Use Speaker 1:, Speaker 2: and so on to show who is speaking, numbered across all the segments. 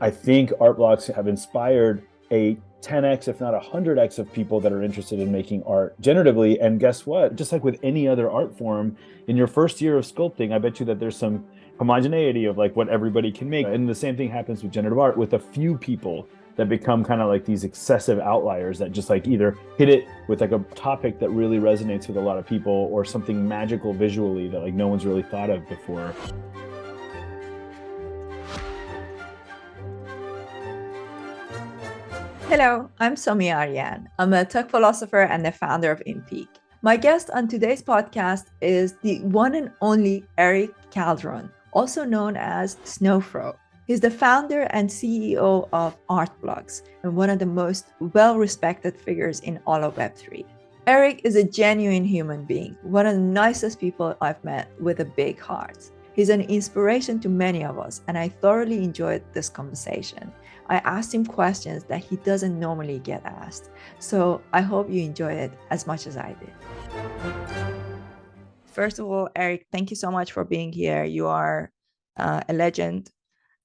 Speaker 1: I think art blocks have inspired a 10x, if not 100x, of people that are interested in making art generatively. And guess what? Just like with any other art form, in your first year of sculpting, I bet you that there's some homogeneity of like what everybody can make. And the same thing happens with generative art with a few people that become kind of like these excessive outliers that just like either hit it with like a topic that really resonates with a lot of people or something magical visually that like no one's really thought of before.
Speaker 2: Hello, I'm Somi Arian. I'm a tech philosopher and the founder of InPeak. My guest on today's podcast is the one and only Erick Calderon, also known as Snowfro. He's the founder and CEO of Artblocks and one of the most well-respected figures in all of Web3. Erick is a genuine human being, one of the nicest people I've met with a big heart. He's an inspiration to many of us, and I thoroughly enjoyed this conversation. I asked him questions that he doesn't normally get asked. So I hope you enjoy it as much as I did. First of all, Erick, thank you so much for being here. You are a legend.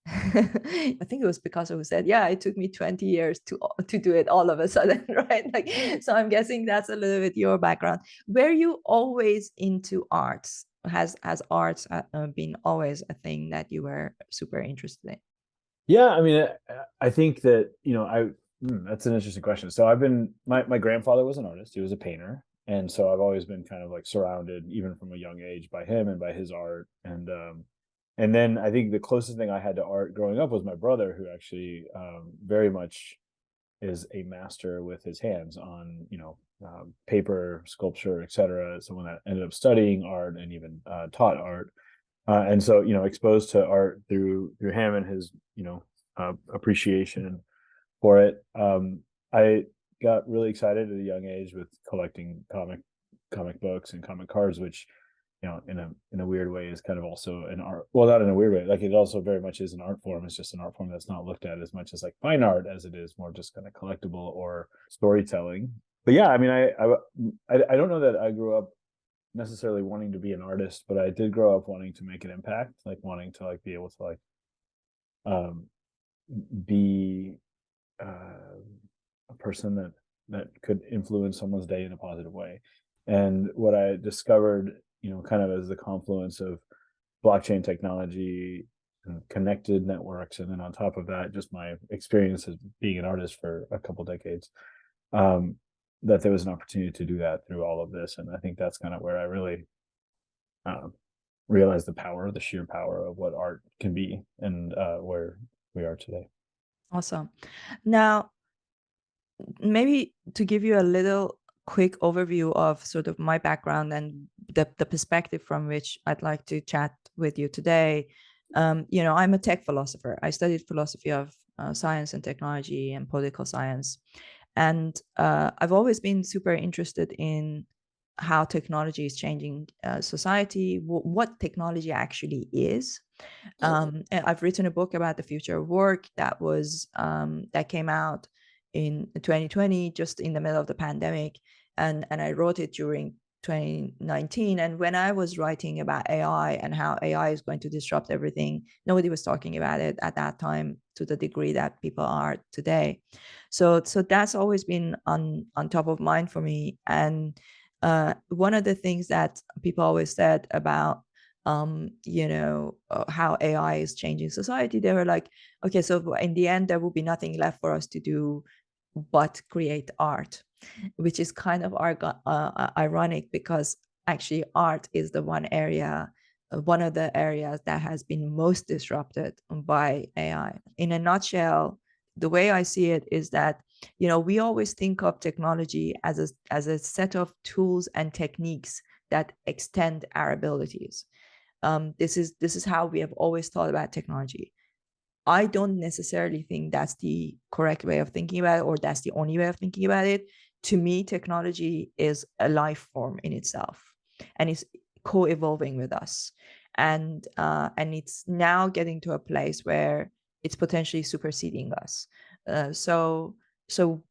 Speaker 2: I think it was Picasso who said, "Yeah, it took me 20 years to do it all of a sudden," right? Like, so I'm guessing that's a little bit your background. Were you always into arts? Has arts been always a thing that you were super interested in?
Speaker 1: Yeah, I mean, I think that, that's an interesting question. So my grandfather was an artist. He was a painter. And so I've always been kind of like surrounded, even from a young age, by him and by his art. And then I think the closest thing I had to art growing up was my brother, who actually very much is a master with his hands on, paper, sculpture, etc. Someone that ended up studying art and even taught art. And so, exposed to art through him and his, appreciation for it. I got really excited at a young age with collecting comic books and comic cards, which, in a weird way is kind of also an art. Well, not in a weird way. Like it also very much is an art form. It's just an art form that's not looked at as much as like fine art as it is more just kind of collectible or storytelling. But yeah, I mean, I don't know that I grew up necessarily wanting to be an artist, but I did grow up wanting to make an impact, like wanting to like be able to like um be a person that could influence someone's day in a positive way. And what I discovered, kind of as the confluence of blockchain technology and connected networks, and then on top of that, just my experience as being an artist for a couple decades, um, that there was an opportunity to do that through all of this. And I think that's kind of where I really um, realize the sheer power of what art can be, and where we are today.
Speaker 2: Awesome. Now, maybe to give you a little quick overview of sort of my background and the perspective from which I'd like to chat with you today. I'm a tech philosopher. I studied philosophy of science and technology and political science. And I've always been super interested in how technology is changing society, what technology actually is. And I've written a book about the future of work that came out in 2020, just in the middle of the pandemic, and I wrote it during 2019. And when I was writing about AI and how AI is going to disrupt everything, nobody was talking about it at that time to the degree that people are today. So that's always been on top of mind for me. And one of the things that people always said about how AI is changing society, they were like, okay, so in the end, there will be nothing left for us to do but create art, which is kind of ironic because actually art is the one of the areas that has been most disrupted by AI. In a nutshell, the way I see it is that we always think of technology as a set of tools and techniques that extend our abilities. This is how we have always thought about technology. I don't necessarily think that's the correct way of thinking about it, or that's the only way of thinking about it. To me, technology is a life form in itself, and it's co-evolving with us, and it's now getting to a place where it's potentially superseding us. So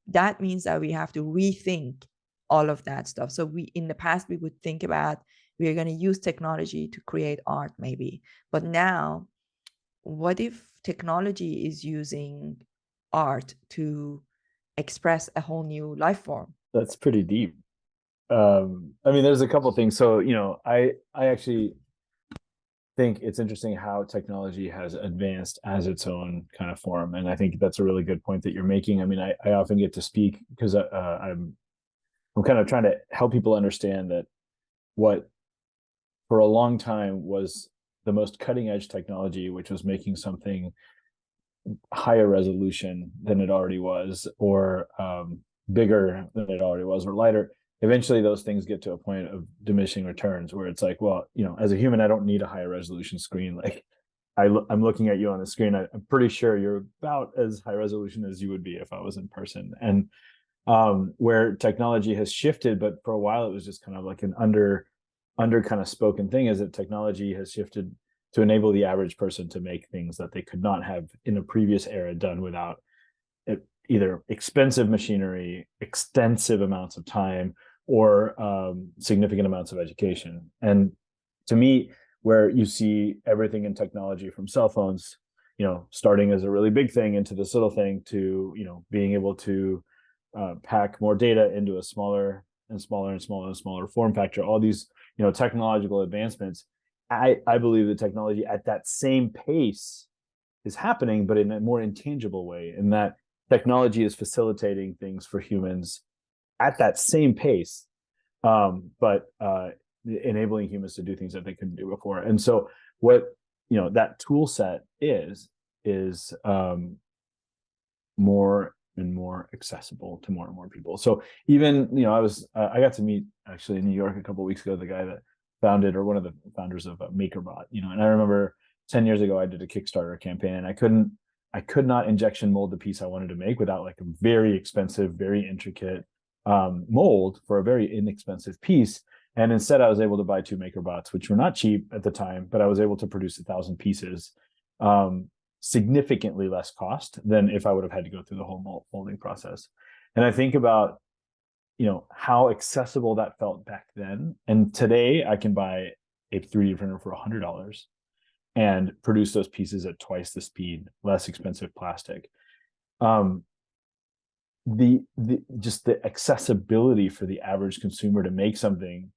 Speaker 2: that means that we have to rethink all of that stuff. So we in the past we would think about we are going to use technology to create art maybe, but now what if technology is using art to express a whole new life form?
Speaker 1: That's pretty deep. I mean, there's a couple things. So, I actually think it's interesting how technology has advanced as its own kind of form, and I think that's a really good point that you're making. I mean, I often get to speak because I'm kind of trying to help people understand that what for a long time was the most cutting edge technology, which was making something higher resolution than it already was, or bigger than it already was, or lighter. Eventually, those things get to a point of diminishing returns where it's like, well, as a human, I don't need a higher resolution screen. Like, I'm looking at you on the screen. I'm pretty sure you're about as high resolution as you would be if I was in person. And where technology has shifted, but for a while it was just kind of like an under kind of spoken thing, is that technology has shifted to enable the average person to make things that they could not have in a previous era done without either expensive machinery, extensive amounts of time, or significant amounts of education. And to me, where you see everything in technology from cell phones, starting as a really big thing into this little thing to, being able to pack more data into a smaller and smaller and smaller and smaller form factor, all these, technological advancements. I believe the technology at that same pace is happening, but in a more intangible way, in that technology is facilitating things for humans at that same pace, but enabling humans to do things that they couldn't do before. And so what that tool set is more and more accessible to more and more people. So even I got to meet actually in New York a couple of weeks ago the guy that founded, or one of the founders of MakerBot. And I remember 10 years ago I did a Kickstarter campaign, and I could not injection mold the piece I wanted to make without like a very expensive, very intricate mold for a very inexpensive piece. And instead I was able to buy 2 MakerBots, which were not cheap at the time, but I was able to produce 1,000 pieces. Significantly less cost than if I would have had to go through the whole molding process. And I think about, how accessible that felt back then. And today I can buy a 3D printer for $100 and produce those pieces at twice the speed, less expensive plastic. Just the accessibility for the average consumer to make something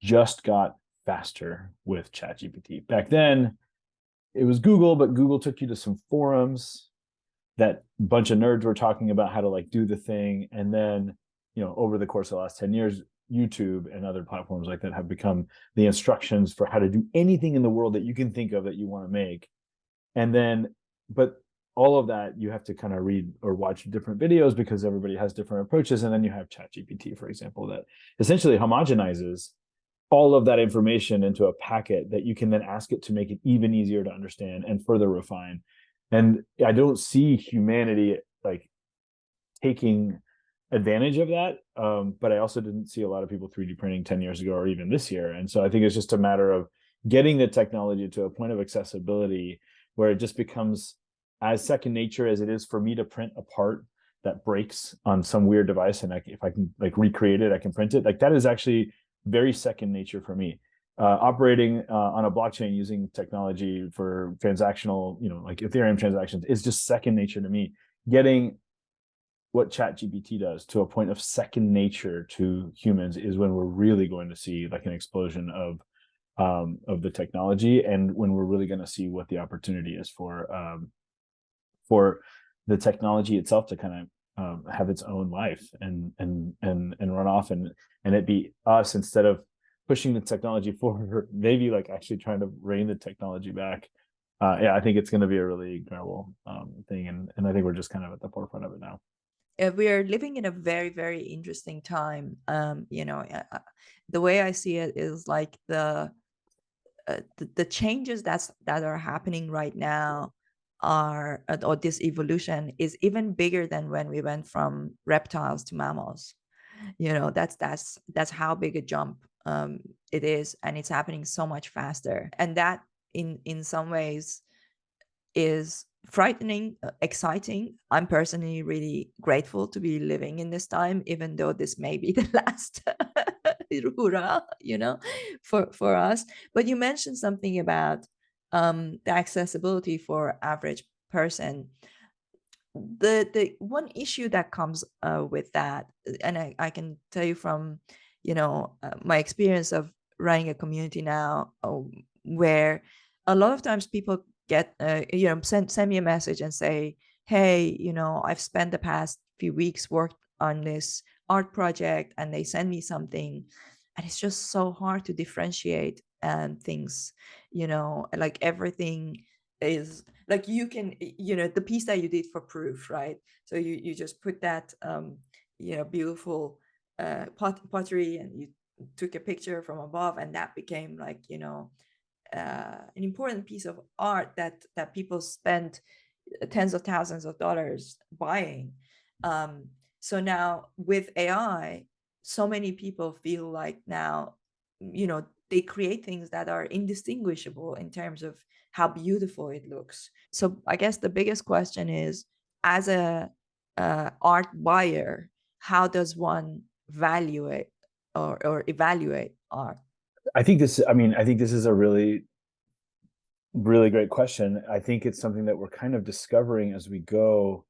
Speaker 1: just got faster with ChatGPT. Back then, it was Google, but Google took you to some forums that a bunch of nerds were talking about how to like do the thing. And then, over the course of the last 10 years, YouTube and other platforms like that have become the instructions for how to do anything in the world that you can think of that you want to make. And then, but all of that, you have to kind of read or watch different videos because everybody has different approaches. And then you have ChatGPT, for example, that essentially homogenizes all of that information into a packet that you can then ask it to make it even easier to understand and further refine. And I don't see humanity like taking advantage of that. But I also didn't see a lot of people 3D printing 10 years ago or even this year. And so I think it's just a matter of getting the technology to a point of accessibility where it just becomes as second nature as it is for me to print a part that breaks on some weird device. And if I can like recreate it, I can print it. Like that is actually very second nature for me. Operating on a blockchain using technology for transactional, like Ethereum transactions is just second nature to me. Getting what ChatGPT does to a point of second nature to humans is when we're really going to see like an explosion of the technology, and when we're really going to see what the opportunity is for the technology itself to kind of have its own life and run off, and it be us, instead of pushing the technology forward, maybe like actually trying to rein the technology back. I think it's going to be a really incredible thing, and I think we're just kind of at the forefront of it now.
Speaker 2: We are living in a very, very interesting time. The way I see it is like the changes that are happening right now are, or this evolution is even bigger than when we went from reptiles to mammals. That's how big a jump it is, and it's happening so much faster. And that in some ways is frightening, exciting. I'm personally really grateful to be living in this time, even though this may be the last hurrah, for us. But you mentioned something about the accessibility for average person. The one issue that comes with that, and I can tell you from my experience of running a community now, where a lot of times people get send me a message and say, hey, I've spent the past few weeks worked on this art project, and they send me something, and it's just so hard to differentiate things, like everything is like, you can, the piece that you did for proof, right? So you just put that beautiful pottery, and you took a picture from above, and that became like an important piece of art that people spend tens of thousands of dollars buying. So now with AI, so many people feel like now, they create things that are indistinguishable in terms of how beautiful it looks. So I guess the biggest question is, as a art buyer, how does one value it, or evaluate art?
Speaker 1: I think this is a really, really great question. I think it's something that we're kind of discovering as we go.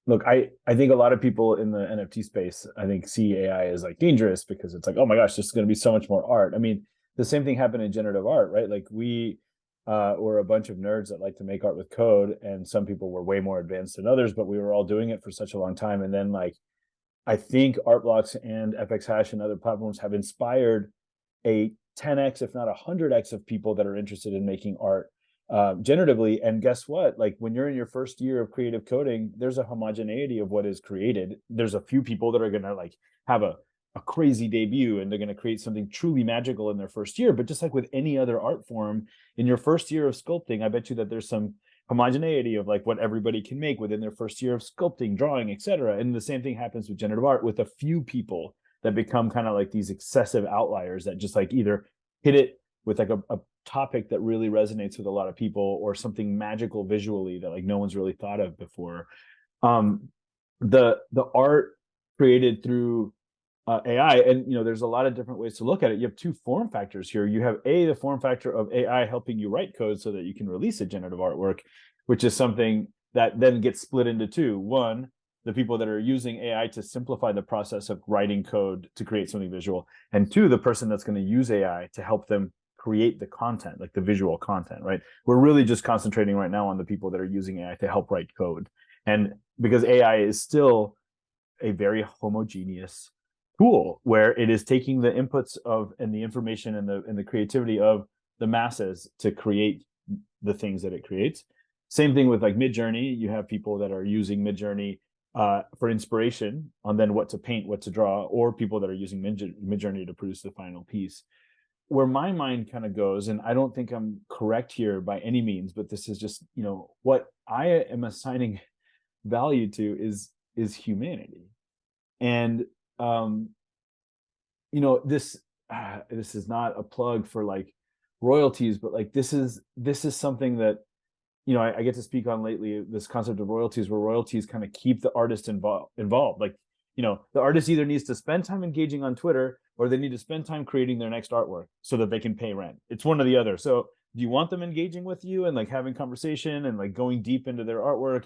Speaker 1: Look, I think a lot of people in the NFT space, I think, see AI as like dangerous, because it's like, oh my gosh, there's going to be so much more art. I mean, the same thing happened in generative art, right? Like we were a bunch of nerds that like to make art with code, and some people were way more advanced than others, but we were all doing it for such a long time. And then like, I think art blocks and FX Hash and other platforms have inspired a 10x, if not 100x, of people that are interested in making art generatively. And guess what? Like when you're in your first year of creative coding, there's a homogeneity of what is created. There's a few people that are going to like have a crazy debut, and they're going to create something truly magical in their first year. But just like with any other art form, in your first year of sculpting, I bet you that there's some homogeneity of like what everybody can make within their first year of sculpting, drawing, etc. And the same thing happens with generative art, with a few people that become kind of like these excessive outliers that just like either hit it with like a topic that really resonates with a lot of people, or something magical visually that like no one's really thought of before. The art created through AI, and there's a lot of different ways to look at it. You have two form factors here. You have the form factor of AI helping you write code so that you can release a generative artwork, which is something that then gets split into two. One, the people that are using AI to simplify the process of writing code to create something visual, and two, the person that's going to use AI to help them create the content, like the visual content, right? We're really just concentrating right now on the people that are using AI to help write code. And because AI is still a very homogeneous tool, where it is taking the inputs of and the information and the creativity of the masses to create the things that it creates. Same thing with like Midjourney. You have people that are using Midjourney for inspiration on then what to paint, what to draw, or people that are using Midjourney to produce the final piece. Where my mind kind of goes, and I don't think I'm correct here by any means, but this is just what I am assigning value to is humanity. And this is not a plug for like royalties, but like this is something that I get to speak on lately, this concept of royalties, where royalties kind of keep the artist involved. Like, the artist either needs to spend time engaging on Twitter, or they need to spend time creating their next artwork so that they can pay rent. It's one or the other. So do you want them engaging with you and like having conversation and like going deep into their artwork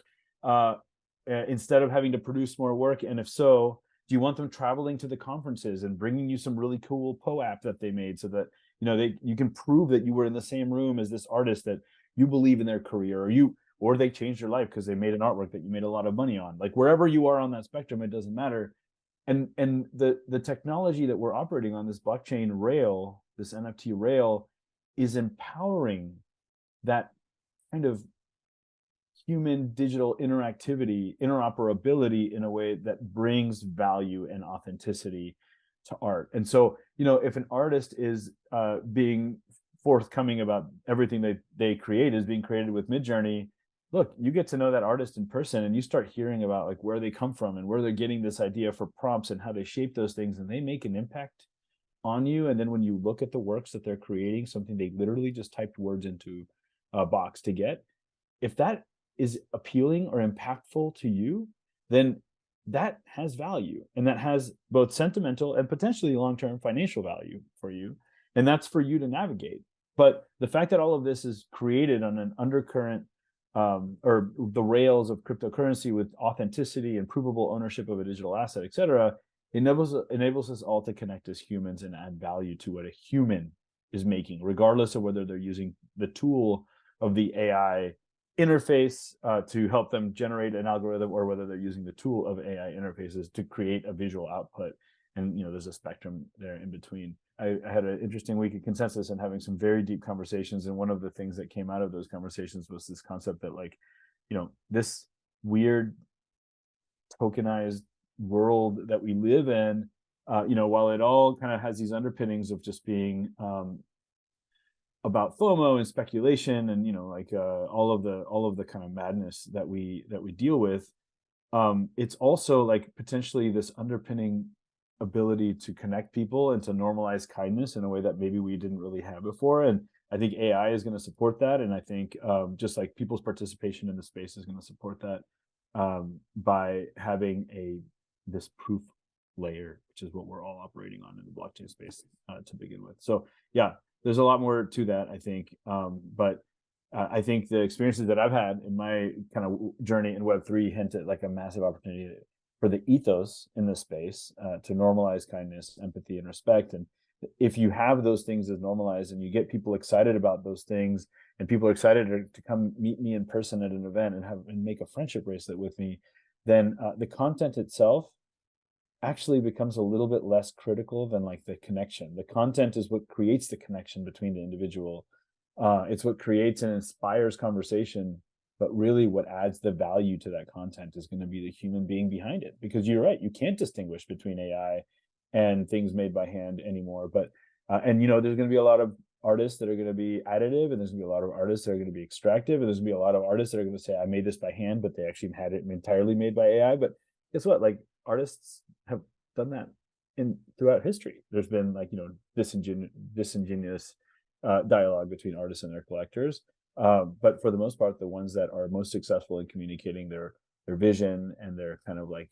Speaker 1: instead of having to produce more work? And if so, do you want them traveling to the conferences and bringing you some really cool POAP that they made, so that you can prove that you were in the same room as this artist, that you believe in their career, or they changed your life because they made an artwork that you made a lot of money on? Like wherever you are on that spectrum, it doesn't matter. And the technology that we're operating on, this blockchain rail, this NFT rail, is empowering that kind of human digital interoperability in a way that brings value and authenticity to art. And so, if an artist is being forthcoming about everything they create is being created with Midjourney, look, you get to know that artist in person, and you start hearing about like where they come from and where they're getting this idea for prompts and how they shape those things, and they make an impact on you. And then when you look at the works that they're creating, something they literally just typed words into a box to get, if that is appealing or impactful to you, then that has value, and that has both sentimental and potentially long-term financial value for you. And that's for you to navigate. But the fact that all of this is created on an undercurrent, or the rails of cryptocurrency with authenticity and provable ownership of a digital asset, et cetera, enables us all to connect as humans and add value to what a human is making, regardless of whether they're using the tool of the AI interface to help them generate an algorithm, or whether they're using the tool of AI interfaces to create a visual output. And there's a spectrum there in between. I had an interesting week at Consensus and having some very deep conversations. And one of the things that came out of those conversations was this concept that, like, this weird tokenized world that we live in, while it all kind of has these underpinnings of just being about FOMO and speculation and all of the kind of madness that we deal with, it's also like potentially this underpinning ability to connect people and to normalize kindness in a way that maybe we didn't really have before. And I think AI is going to support that, and I think just like people's participation in the space is going to support that by having this proof layer, which is what we're all operating on in the blockchain space to begin with. So yeah, there's a lot more to that, I think. But I think the experiences that I've had in my kind of journey in Web3 hint at like a massive opportunity for the ethos in this space to normalize kindness, empathy, and respect. And if you have those things as normalized and you get people excited about those things, and people are excited to come meet me in person at an event and make a friendship bracelet with me, then the content itself actually becomes a little bit less critical than like the connection. The content is what creates the connection between the individual. It's what creates and inspires conversation, but really what adds the value to that content is going to be the human being behind it. Because you're right, you can't distinguish between AI and things made by hand anymore. But there's going to be a lot of artists that are going to be additive, and there's going to be a lot of artists that are going to be extractive, and there's going to be a lot of artists that are going to say, I made this by hand, but they actually had it entirely made by AI. But guess what? Like, artists have done that throughout history. There's been disingenuous dialogue between artists and their collectors. But for the most part, the ones that are most successful in communicating their vision and their kind of like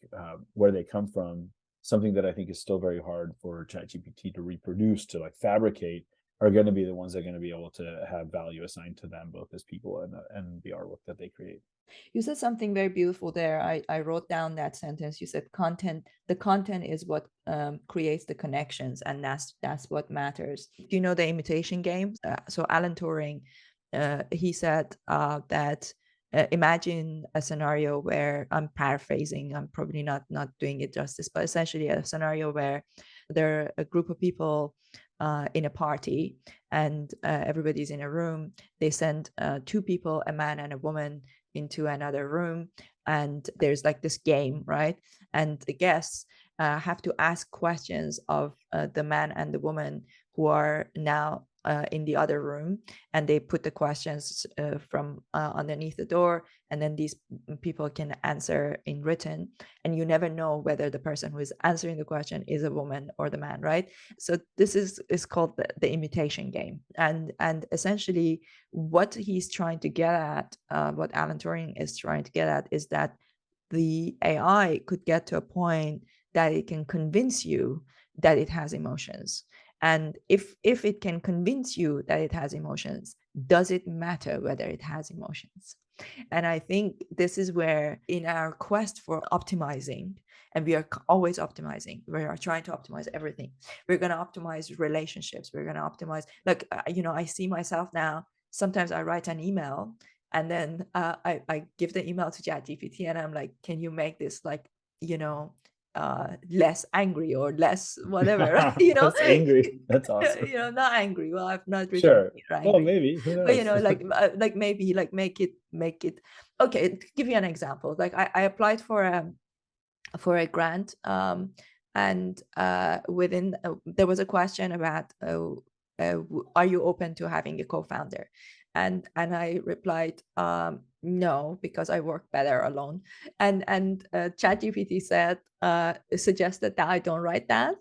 Speaker 1: where they come from, something that I think is still very hard for ChatGPT to reproduce, to like fabricate, are going to be the ones that are going to be able to have value assigned to them, both as people and the artwork that they create.
Speaker 2: You said something very beautiful there. I wrote down that sentence. You said the content is what creates the connections, and that's what matters. Do you know the Imitation Game? So Alan Turing, he said that imagine a scenario where, I'm paraphrasing, I'm probably not doing it justice, but essentially a scenario where there are a group of people in a party, and everybody's in a room. They send two people, a man and a woman, into another room, and there's like this game, right? And the guests have to ask questions of the man and the woman who are now in the other room, and they put the questions from underneath the door, and then these people can answer in written, and you never know whether the person who is answering the question is a woman or the man, right? So this is called the imitation game, and essentially what he's trying to get at, what Alan Turing is trying to get at, is that the AI could get to a point that it can convince you that it has emotions. And if it can convince you that it has emotions, does it matter whether it has emotions? And I think this is where, in our quest for optimizing, and we are always optimizing, we are trying to optimize everything. We're going to optimize relationships. We're going to optimize, like, I see myself now. Sometimes I write an email, and then I give the email to ChatGPT, and I'm like, can you make this like, less angry or less whatever,
Speaker 1: Less angry. That's awesome.
Speaker 2: not angry. Well, I've not written
Speaker 1: Sure.
Speaker 2: angry.
Speaker 1: Well, maybe. Who knows?
Speaker 2: But like maybe like make it. Okay, to give you an example, like I applied for a grant, and within there was a question about are you open to having a co-founder, and I replied no, because I work better alone, and ChatGPT suggested that I don't write that.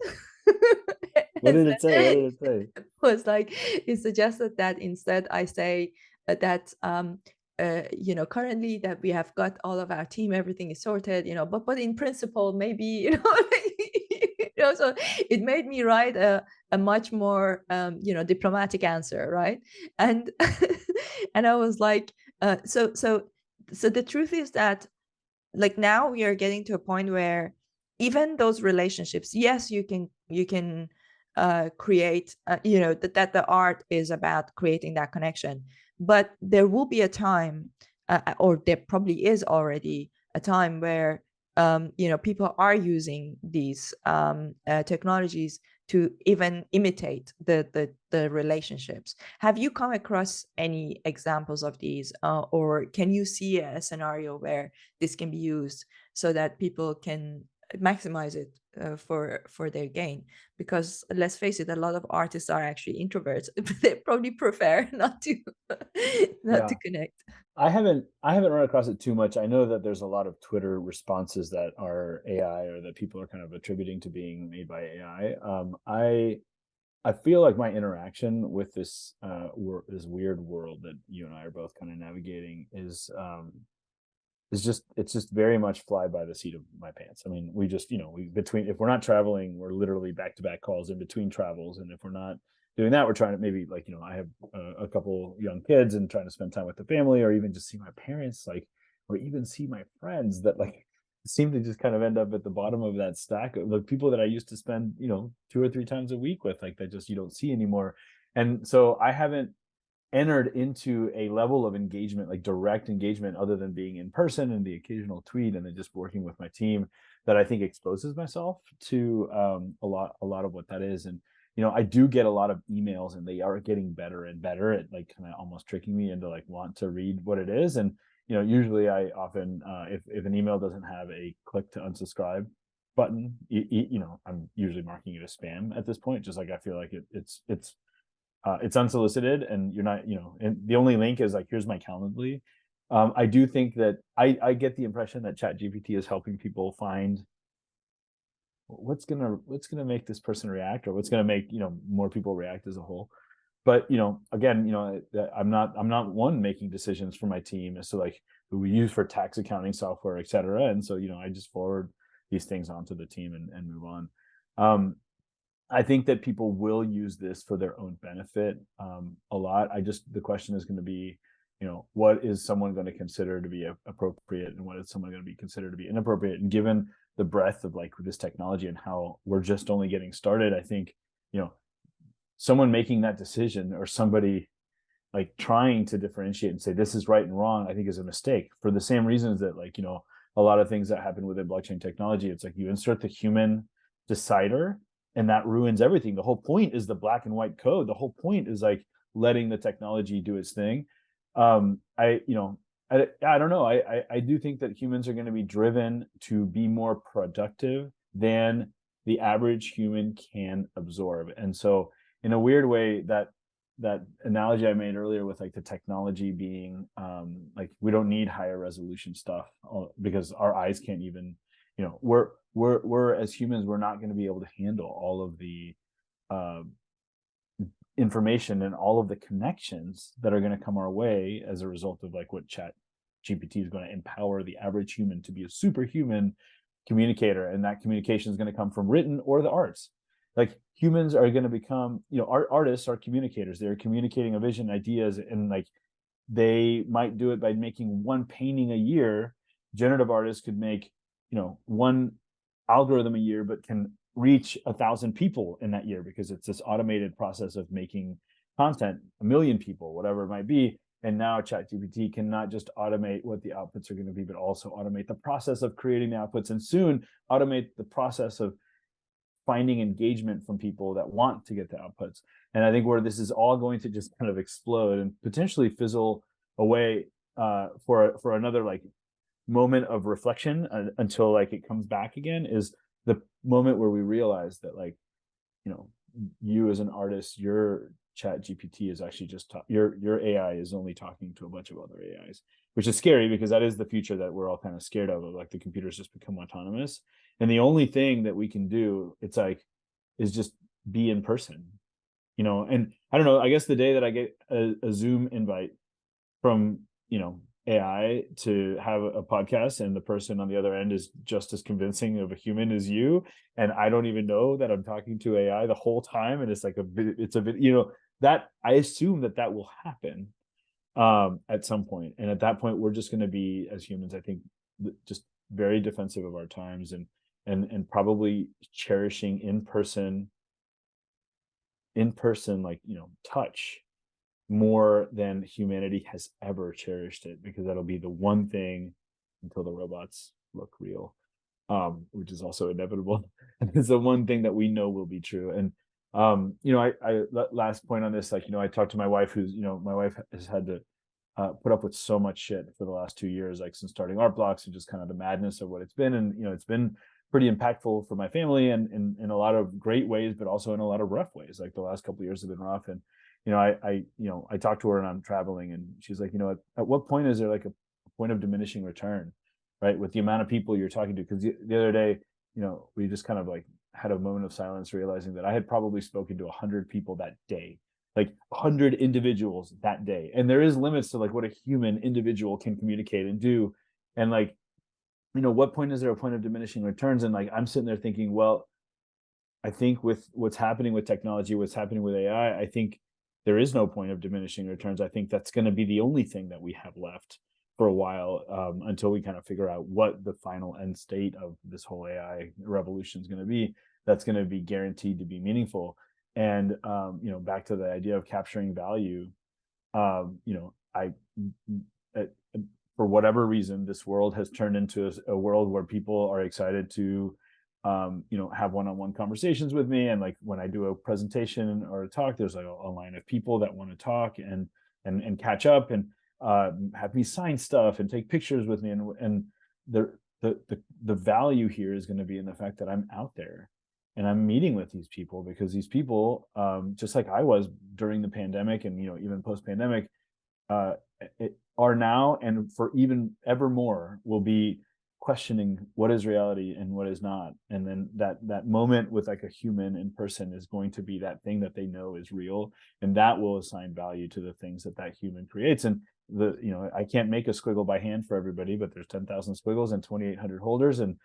Speaker 1: What did it say? What did it say?
Speaker 2: It was like, it suggested that instead I say that currently that we have got all of our team, everything is sorted, but in principle, maybe, so it made me write a much more diplomatic answer, right? And and I was like, so the truth is that, like, now we are getting to a point where even those relationships, yes, you can create, that the art is about creating that connection, but there will be a time, or there probably is already a time where people are using these technologies to even imitate the relationships. Have you come across any examples of these, or can you see a scenario where this can be used so that people can maximize it for their gain? Because let's face it, a lot of artists are actually introverts. They probably prefer not to not to
Speaker 1: Yeah.
Speaker 2: connect.
Speaker 1: I haven't run across it too much. I know that there's a lot of Twitter responses that are AI, or that people are kind of attributing to being made by AI. I feel like my interaction with this this weird world that you and I are both kind of navigating is just, it's just very much fly by the seat of my pants. I mean, we just, we between, if we're not traveling, we're literally back to back calls in between travels, and if we're not doing that, we're trying to maybe, like, I have a couple young kids and trying to spend time with the family, or even just see my parents, like, or even see my friends that, like, seem to just kind of end up at the bottom of that stack of the people that I used to spend 2 or 3 times a week with, like, that just you don't see anymore. And so I haven't entered into a level of engagement, like direct engagement, other than being in person and the occasional tweet, and then just working with my team, that I think exposes myself to a lot of what that is. And I do get a lot of emails, and they are getting better and better at, like, kind of almost tricking me into, like, want to read what it is. And usually I often, if an email doesn't have a click to unsubscribe button, I'm usually marking it as spam at this point. Just like, I feel like it's unsolicited, and you're not, and the only link is like, here's my Calendly. I do think that I get the impression that ChatGPT is helping people find what's gonna make this person react, or what's gonna make more people react as a whole. But again, I'm not one making decisions for my team as to, like, who we use for tax accounting software, et cetera. And so I just forward these things onto the team and move on. I think that people will use this for their own benefit a lot. The question is going to be, what is someone going to consider to be appropriate, and what is someone going to be considered to be inappropriate? And given the breadth of, like, this technology and how we're just only getting started, I think, someone making that decision, or somebody, like, trying to differentiate and say this is right and wrong, I think is a mistake, for the same reasons that, like, a lot of things that happen within blockchain technology, it's like you insert the human decider, and that ruins everything. The whole point is the black and white code. The whole point is, like, letting the technology do its thing. I don't know. I do think that humans are going to be driven to be more productive than the average human can absorb. And so, in a weird way, that analogy I made earlier with, like, the technology being like, we don't need higher resolution stuff, because our eyes can't even, we're as humans, we're not going to be able to handle all of the information and all of the connections that are going to come our way as a result of, like, what Chat GPT is going to empower the average human to be a superhuman communicator. And that communication is going to come from written or the arts. Like, humans are going to become, artists are communicators. They're communicating a vision, ideas, and, like, they might do it by making one painting a year. Generative artists could make, one algorithm a year, but can reach 1,000 people in that year, because it's this automated process of making content, 1 million people, whatever it might be. And now ChatGPT can not just automate what the outputs are going to be, but also automate the process of creating the outputs, and soon automate the process of finding engagement from people that want to get the outputs. And I think where this is all going to just kind of explode and potentially fizzle away for another, like, moment of reflection until, like, it comes back again, is the moment where we realize that, like, you as an artist, your Chat GPT is actually just your AI is only talking to a bunch of other AIs, which is scary, because that is the future that we're all kind of scared of, like, the computers just become autonomous, and the only thing that we can do, it's like, is just be in person. And I don't know, I guess the day that I get a Zoom invite from AI to have a podcast and the person on the other end is just as convincing of a human as you, and I don't even know that I'm talking to AI the whole time, and it's like it's a bit, that I assume that will happen at some point, and at that point we're just going to be, as humans, I think, just very defensive of our times, and probably cherishing in person, like, touch more than humanity has ever cherished it, because that'll be the one thing until the robots look real, which is also inevitable. And it's the one thing that we know will be true. And last point on this, like, I talked to my wife, my wife has had to put up with so much shit for the last 2 years, like since starting Art Blocks, and just kind of the madness of what it's been. And it's been pretty impactful for my family, and in a lot of great ways, but also in a lot of rough ways. Like the last couple of years have been rough. And I talked to her, and I'm traveling, and she's like, at what point is there like a point of diminishing return, right? With the amount of people you're talking to. Because the other day, we just kind of like had a moment of silence, realizing that I had probably spoken to 100 people that day, like 100 individuals that day. And there is limits to like what a human individual can communicate and do. And like, what point is there a point of diminishing returns? And like, I'm sitting there thinking, well, I think with what's happening with technology, what's happening with AI, I think there is no point of diminishing returns. I think that's going to be the only thing that we have left for a while, until we kind of figure out what the final end state of this whole AI revolution is going to be. That's going to be guaranteed to be meaningful. And back to the idea of capturing value, I for whatever reason, this world has turned into a world where people are excited to have one-on-one conversations with me. And like when I do a presentation or a talk, there's like a line of people that want to talk and catch up, and have me sign stuff and take pictures with me. And the value here is going to be in the fact that I'm out there and I'm meeting with these people, because these people, just like I was during the pandemic, and even post-pandemic, are now, and for even ever more, will be questioning what is reality and what is not. And then that moment with like a human in person is going to be that thing that they know is real, and that will assign value to the things that human creates. And I can't make a squiggle by hand for everybody, but there's 10,000 squiggles and 2,800 holders. And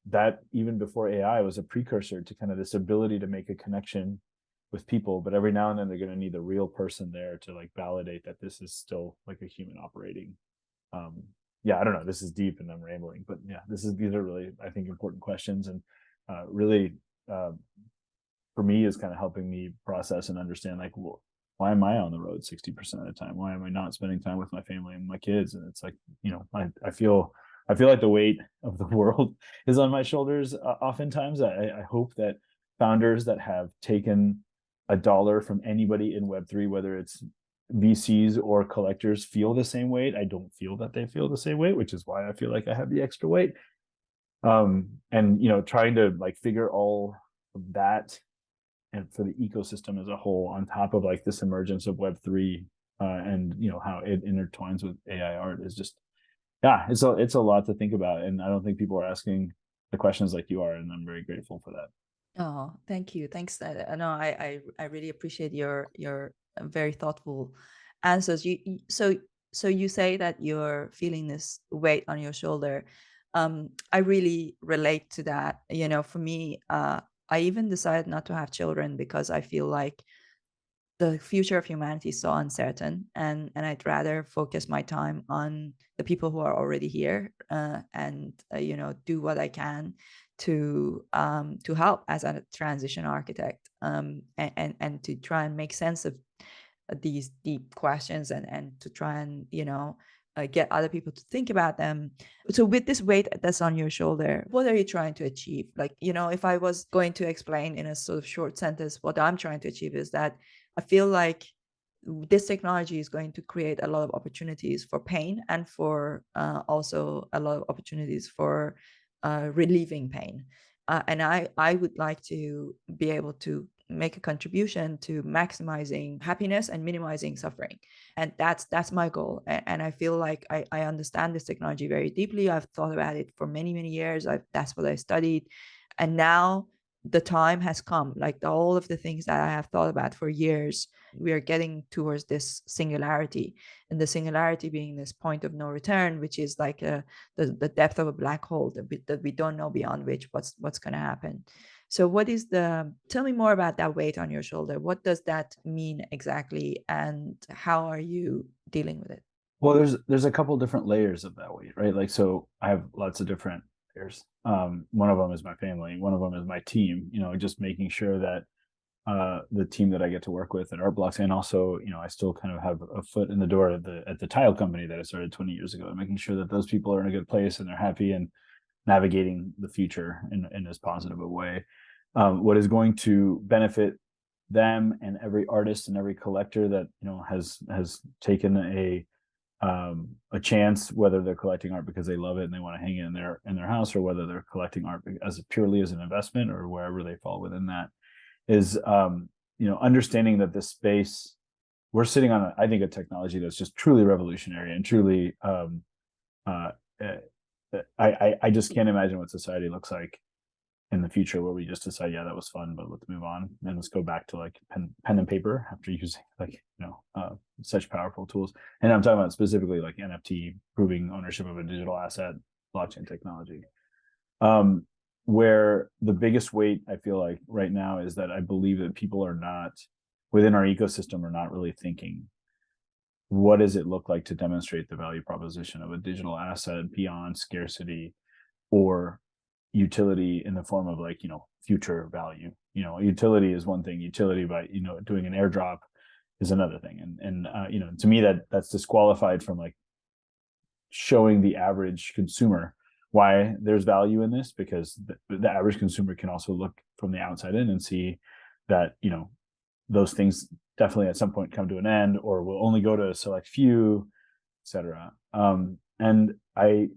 Speaker 1: that even before AI was a precursor to kind of this ability to make a connection with people. But every now and then they're going to need a real person there to like validate that this is still like a human operating. I don't know, this is deep and I'm rambling, but yeah, these are really, I think, important questions, and really for me is kind of helping me process and understand, like, well, why am I on the road 60% of the time? Why am I not spending time with my family and my kids? And it's like, I feel like the weight of the world is on my shoulders. Oftentimes, I hope that founders that have taken $1 from anybody in Web3, whether it's VCs or collectors, feel the same weight. I don't feel that they feel the same weight, which is why I feel like I have the extra weight. And trying to like figure all of that, and for the ecosystem as a whole, on top of like this emergence of Web3, and how it intertwines with AI art, is just, it's a lot to think about. And I don't think people are asking the questions like you are, and I'm very grateful for that.
Speaker 2: Oh, thank you. Thanks. No, I really appreciate your very thoughtful answers. So you say that you're feeling this weight on your shoulder. I really relate to that. For me, I even decided not to have children because I feel like the future of humanity is so uncertain, and I'd rather focus my time on the people who are already here, and do what I can to help as a transition architect, and to try and make sense of these deep questions, and to try and get other people to think about them. So with this weight that's on your shoulder, what are you trying to achieve? Like, if I was going to explain in a sort of short sentence, what I'm trying to achieve is that I feel like this technology is going to create a lot of opportunities for pain, and for also a lot of opportunities for relieving pain. And I would like to be able to make a contribution to maximizing happiness and minimizing suffering. And that's my goal. And I feel like I understand this technology very deeply. I've thought about it for many, many years. That's what I studied. And now the time has come, like all of the things that I have thought about for years, we are getting towards this singularity, and the singularity being this point of no return, which is like the depth of a black hole that we don't know beyond which what's going to happen. So tell me more about that weight on your shoulder. What does that mean exactly, and how are you dealing with it?
Speaker 1: Well, there's a couple different layers of that weight, right? Like, so I have lots of different layers. One of them is my family. One of them is my team. Just making sure that the team that I get to work with at Art Blocks, and also, I still kind of have a foot in the door at the tile company that I started 20 years ago, and making sure that those people are in a good place and they're happy and navigating the future in as positive a way. What is going to benefit them and every artist and every collector that has taken a chance, whether they're collecting art because they love it and they want to hang it in their house, or whether they're collecting art as purely as an investment, or wherever they fall within that, is understanding that this space, we're sitting on I think a technology that's just truly revolutionary and truly I just can't imagine what society looks like in the future, where we just decide, yeah, that was fun, but let's move on and let's go back to like pen and paper after using such powerful tools. And I'm talking about specifically like NFT, proving ownership of a digital asset, blockchain technology. Where the biggest weight I feel like right now is that I believe that people are not, within our ecosystem, are not really thinking, what does it look like to demonstrate the value proposition of a digital asset beyond scarcity or utility in the form of future value. Utility is one thing. Utility by doing an airdrop is another thing. And to me, that's disqualified from like showing the average consumer why there's value in this, because the average consumer can also look from the outside in and see that those things definitely at some point come to an end, or will only go to a select few, etc. And I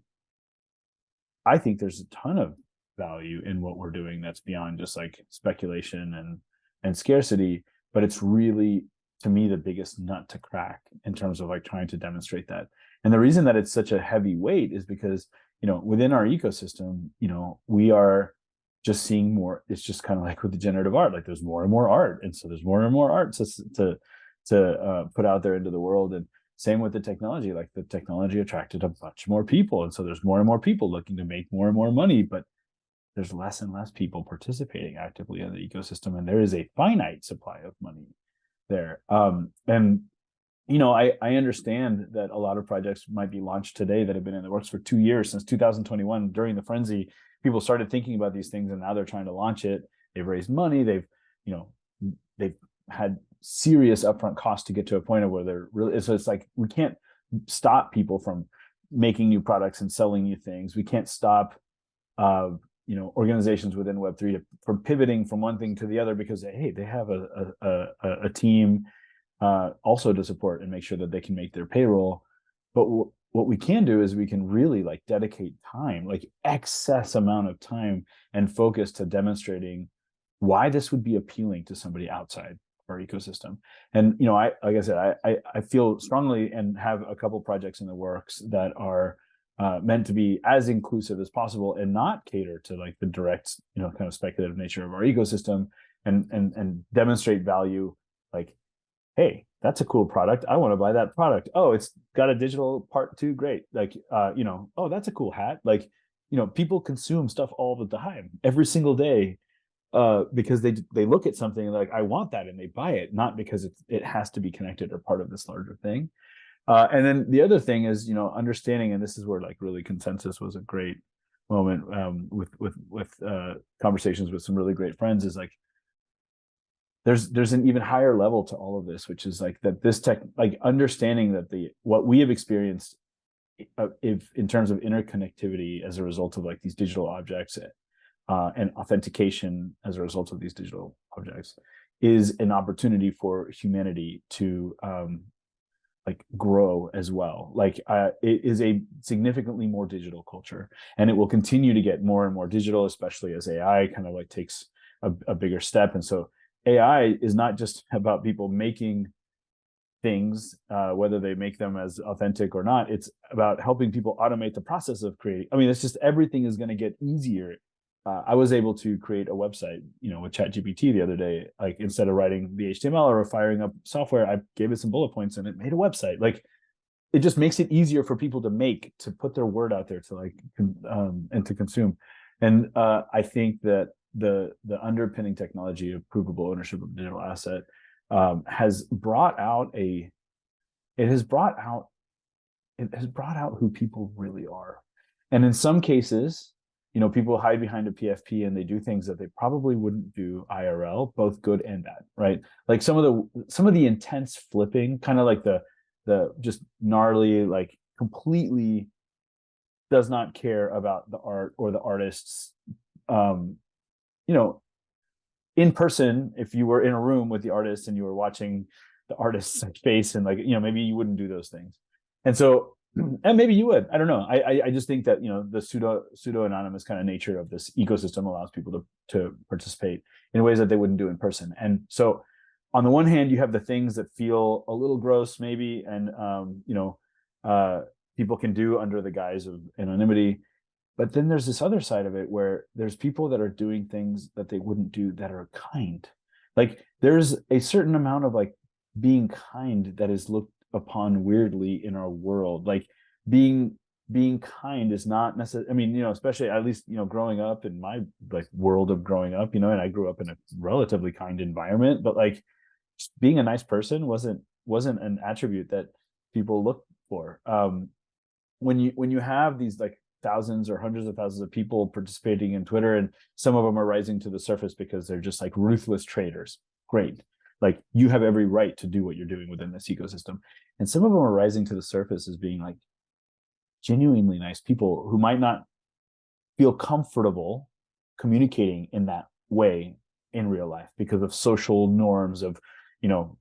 Speaker 1: think there's a ton of value in what we're doing that's beyond just like speculation and scarcity, but it's really, to me, the biggest nut to crack in terms of like trying to demonstrate that. And the reason that it's such a heavy weight is because within our ecosystem, we are just seeing more. It's just kind of like with the generative art, like there's more and more art, and so there's more and more art to put out there into the world. And same with the technology, like the technology attracted a bunch more people, and so there's more and more people looking to make more and more money, but there's less and less people participating actively in the ecosystem, and there is a finite supply of money there. And I understand that a lot of projects might be launched today that have been in the works for 2 years, since 2021. During the frenzy, people started thinking about these things, and now they're trying to launch it. They've raised money. They've had serious upfront costs to get to a point of where they're really. So it's like we can't stop people from making new products and selling new things. We can't stop organizations within Web3 from pivoting from one thing to the other, because hey, they have a team also to support and make sure that they can make their payroll. But what we can do is we can really like dedicate time, like excess amount of time and focus, to demonstrating why this would be appealing to somebody outside our ecosystem. And like I said, I feel strongly and have a couple projects in the works that are meant to be as inclusive as possible and not cater to like the direct kind of speculative nature of our ecosystem, and demonstrate value. Like, hey, that's a cool product, I want to buy that product. Oh, it's got a digital part too, great. Like oh, that's a cool hat. Like people consume stuff all the time, every single day, because they look at something and like, I want that, and they buy it, not because it has to be connected or part of this larger thing. And then the other thing is understanding, and this is where like really consensus was a great moment, with conversations with some really great friends, is like there's an even higher level to all of this, which is like that this tech, like understanding that what we have experienced, if in terms of interconnectivity as a result of like these digital objects, and authentication as a result of these digital objects, is an opportunity for humanity to like grow as well. Like it is a significantly more digital culture, and it will continue to get more and more digital, especially as AI kind of like takes a bigger step. And so AI is not just about people making things, whether they make them as authentic or not. It's about helping people automate the process of creating. I mean, it's just everything is going to get easier I was able to create a website, with ChatGPT the other day. Like instead of writing the HTML or firing up software, I gave it some bullet points and it made a website. Like it just makes it easier for people to put their word out there, to and to consume. And I think that the underpinning technology of provable ownership of digital asset has brought out who people really are. And in some cases, people hide behind a PFP and they do things that they probably wouldn't do IRL, both good and bad, right? Like some of the intense flipping, kind of like the just gnarly, like completely does not care about the art or the artists. In person, if you were in a room with the artist and you were watching the artist's face, and maybe you wouldn't do those things. And so, and maybe you would, I don't know. I just think that, the pseudo anonymous kind of nature of this ecosystem allows people to participate in ways that they wouldn't do in person. And so on the one hand, you have the things that feel a little gross maybe, and people can do under the guise of anonymity. But then there's this other side of it where there's people that are doing things that they wouldn't do that are kind. Like there's a certain amount of like being kind that is looked upon weirdly in our world. Like being kind is not necessarily, I mean, especially at least, growing up in my like world of growing up, and I grew up in a relatively kind environment, but like being a nice person wasn't an attribute that people look for. When you have these like thousands or hundreds of thousands of people participating in Twitter, and some of them are rising to the surface because they're just like ruthless traders. Great. Like you have every right to do what you're doing within this ecosystem. And some of them are rising to the surface as being like genuinely nice people who might not feel comfortable communicating in that way in real life because of social norms of,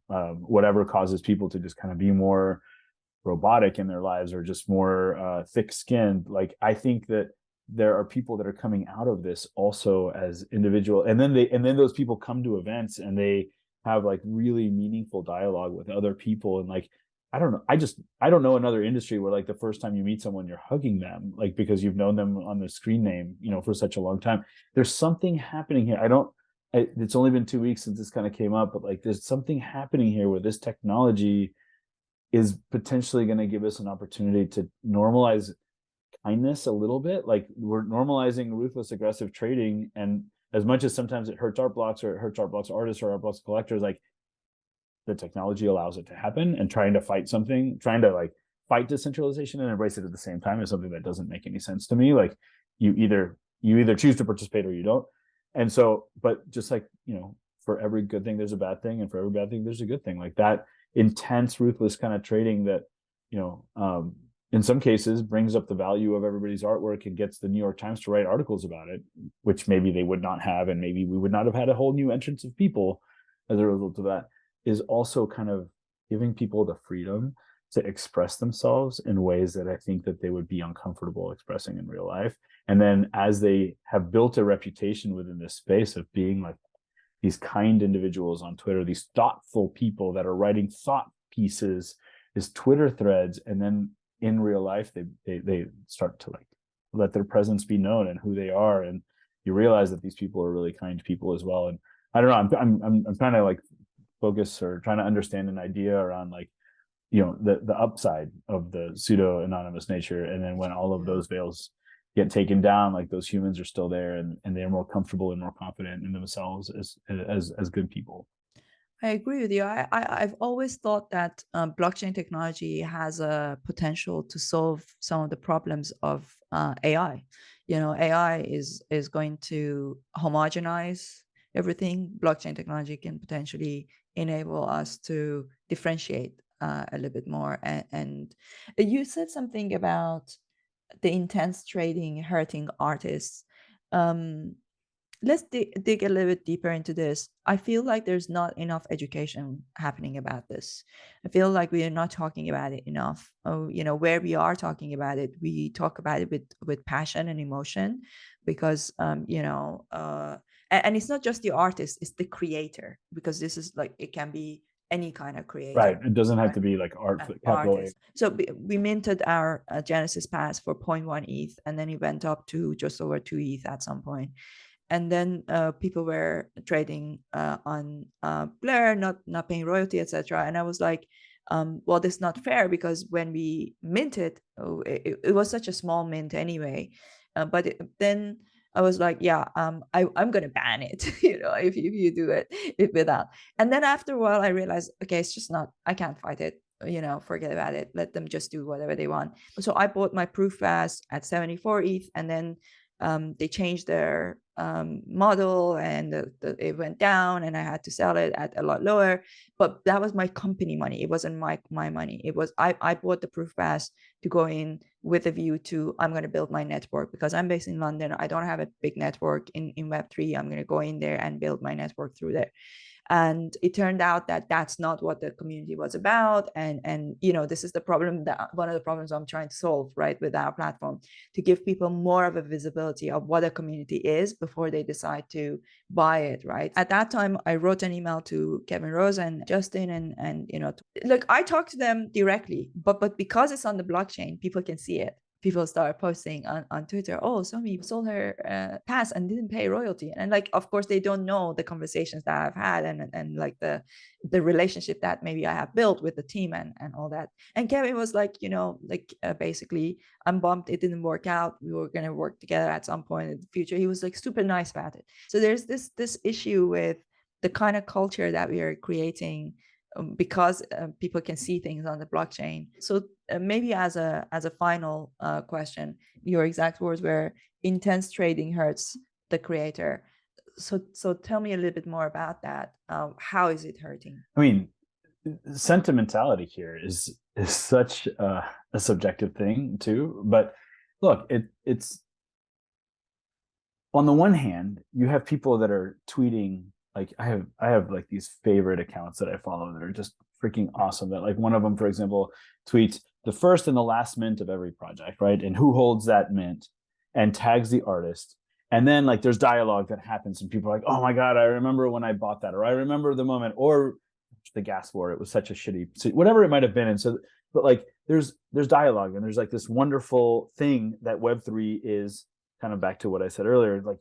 Speaker 1: whatever causes people to just kind of be more robotic in their lives or just more thick-skinned. Like I think that there are people that are coming out of this also as individual, and then those people come to events and they have like really meaningful dialogue with other people. And like I don't know, I don't know another industry where like the first time you meet someone you're hugging them, like because you've known them on the screen name, for such a long time. There's something happening here. It's only been 2 weeks since this kind of came up, but like there's something happening here where this technology is potentially going to give us an opportunity to normalize kindness a little bit. Like we're normalizing ruthless, aggressive trading. And as much as sometimes it hurts art blocks or it hurts art blocks artists or art blocks collectors, like the technology allows it to happen. And trying to fight decentralization and embrace it at the same time is something that doesn't make any sense to me. Like you either choose to participate or you don't. And so, but just like, for every good thing, there's a bad thing. And for every bad thing, there's a good thing. Like that intense, ruthless kind of trading that, in some cases brings up the value of everybody's artwork and gets the New York Times to write articles about it, which maybe they would not have. And maybe we would not have had a whole new entrance of people as a result of that, is also kind of giving people the freedom to express themselves in ways that I think that they would be uncomfortable expressing in real life. And then as they have built a reputation within this space of being like these kind individuals on Twitter, these thoughtful people that are writing thought pieces, these Twitter threads, and then in real life they start to like let their presence be known and who they are, and you realize that these people are really kind people as well. And I don't know, I'm trying to like focus or trying to understand an idea around like the upside of the pseudo anonymous nature, and then when all of those veils get taken down, like those humans are still there, and they're more comfortable and more confident in themselves as good people.
Speaker 2: I agree with you. I've always thought that blockchain technology has a potential to solve some of the problems of AI. AI is going to homogenize everything. Blockchain technology can potentially enable us to differentiate a little bit more. And you said something about the intense trading hurting artists. Let's dig a little bit deeper into this. I feel like there's not enough education happening about this. I feel like we are not talking about it enough. Oh, where we are talking about it, we talk about it with passion and emotion, because and it's not just the artist, it's the creator, because this is like, it can be any kind of creator.
Speaker 1: Right. It doesn't have
Speaker 2: right?
Speaker 1: to be like art, capital A.
Speaker 2: Artist. So we minted our Genesis Pass for 0.1 ETH, and then it went up to just over 2 ETH at some point. And then people were trading on Blur, not paying royalty, etc. And I was like, well, this is not fair, because when we minted, it was such a small mint anyway. But then I was like, yeah, I'm gonna ban it, if you do it without. And then after a while, I realized, okay, it's just not. I can't fight it. Forget about it. Let them just do whatever they want. So I bought my proof fast at 74 ETH, and then they changed their model, and it went down, and I had to sell it at a lot lower. But that was my company money. It wasn't my money. It was I bought the proof pass to go in with a view to, I'm going to build my network, because I'm based in London. I don't have a big network in Web3. I'm going to go in there and build my network through there. And it turned out that that's not what the community was about. And this is the problem, that one of the problems I'm trying to solve, right, with our platform, to give people more of a visibility of what a community is before they decide to buy it, right? At that time, I wrote an email to Kevin Rose and Justin, and like, I talked to them directly, but because it's on the blockchain, people can see it. People start posting on Twitter, oh, Somi sold her pass and didn't pay royalty. And like, of course, they don't know the conversations that I've had, and like the relationship that maybe I have built with the team and all that. And Kevin was like, basically, I'm bummed it didn't work out. We were going to work together at some point in the future. He was like super nice about it. So there's this issue with the kind of culture that we are creating, because people can see things on the blockchain. So maybe as a final question, your exact words were, intense trading hurts the creator. So tell me a little bit more about that. How is it hurting?
Speaker 1: I mean, sentimentality here is such a subjective thing too. But look, it's on the one hand, you have people that are tweeting, like I have like these favorite accounts that I follow that are just freaking awesome. That, like, one of them, for example, tweets the first and the last mint of every project, right? And who holds that mint, and tags the artist. And then, like, there's dialogue that happens, and people are like, oh my God, I remember when I bought that, or I remember the moment, or the gas war, it was such a shitty, whatever it might have been. And so, but like, there's dialogue, and there's like this wonderful thing that Web3 is, kind of back to what I said earlier, like